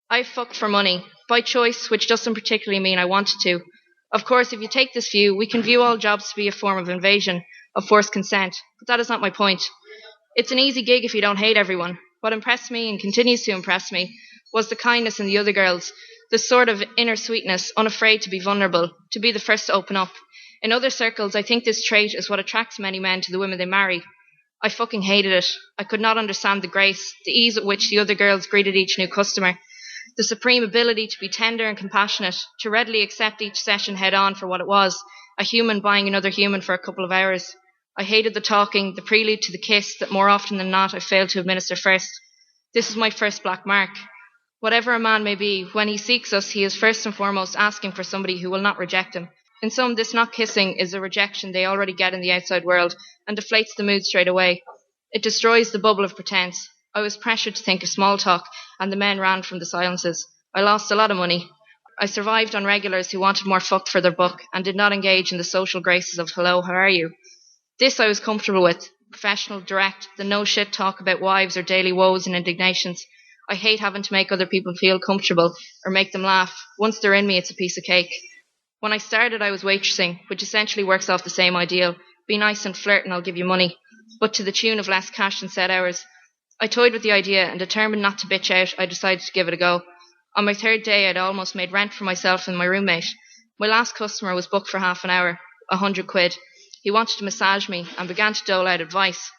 I fucked for money, by choice, which doesn't particularly mean I wanted to. Of course, if you take this view, we can view all jobs to be a form of invasion, of forced consent, but that is not my point. It's an easy gig if you don't hate everyone. What impressed me and continues to impress me was the kindness in the other girls, the sort of inner sweetness, unafraid to be vulnerable, to be the first to open up. In other circles, I think this trait is what attracts many men to the women they marry. I fucking hated it. I could not understand the grace, the ease at which the other girls greeted each new customer, the supreme ability to be tender and compassionate, to readily accept each session head on for what it was, a human buying another human for a couple of hours. I hated the talking, the prelude to the kiss that more often than not I failed to administer first. This is my first black mark. Whatever a man may be, when he seeks us, he is first and foremost asking for somebody who will not reject him. In some, this not kissing is a rejection they already get in the outside world and deflates the mood straight away. It destroys the bubble of pretense. I was pressured to think of small talk, and the men ran from the silences. I lost a lot of money. I survived on regulars who wanted more fuck for their buck and did not engage in the social graces of hello, how are you? This I was comfortable with. Professional, direct, the no shit talk about wives or daily woes and indignations. I hate having to make other people feel comfortable or make them laugh. Once they're in me, it's a piece of cake. When I started, I was waitressing, which essentially works off the same ideal. Be nice and flirt and I'll give you money, but to the tune of less cash than set hours. I toyed with the idea and determined not to bitch out, I decided to give it a go. On my third day, I'd almost made rent for myself and my roommate. My last customer was booked for half an hour, £100. He wanted to massage me and began to dole out advice.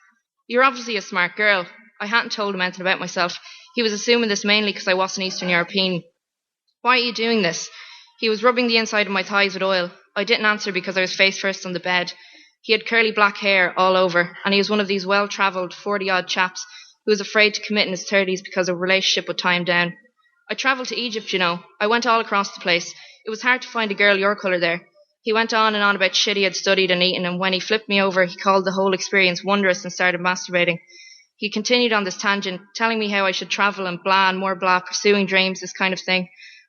You're obviously a smart girl. I hadn't told him anything about myself. He was assuming this mainly because I wasn't Eastern European. Why are you doing this? He was rubbing the inside of my thighs with oil. I didn't answer because I was face first on the bed. He had curly black hair all over, and he was one of these well-travelled 40-odd chaps who was afraid to commit in his 30s because a relationship would tie him down. I travelled to Egypt, you know. I went all across the place. It was hard to find a girl your colour there. He went on and on about shit he had studied and eaten, and when he flipped me over, he called the whole experience wondrous and started masturbating. He continued on this tangent, telling me how I should travel and blah and more blah, pursuing dreams, this kind of thing.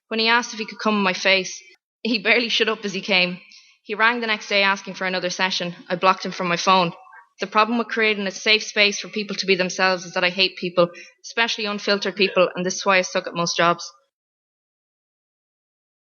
When he asked if he could come in my face, he barely shut up as he came. He rang the next day asking for another session. I blocked him from my phone. The problem with creating a safe space for people to be themselves is that I hate people, especially unfiltered people, and this is why I suck at most jobs.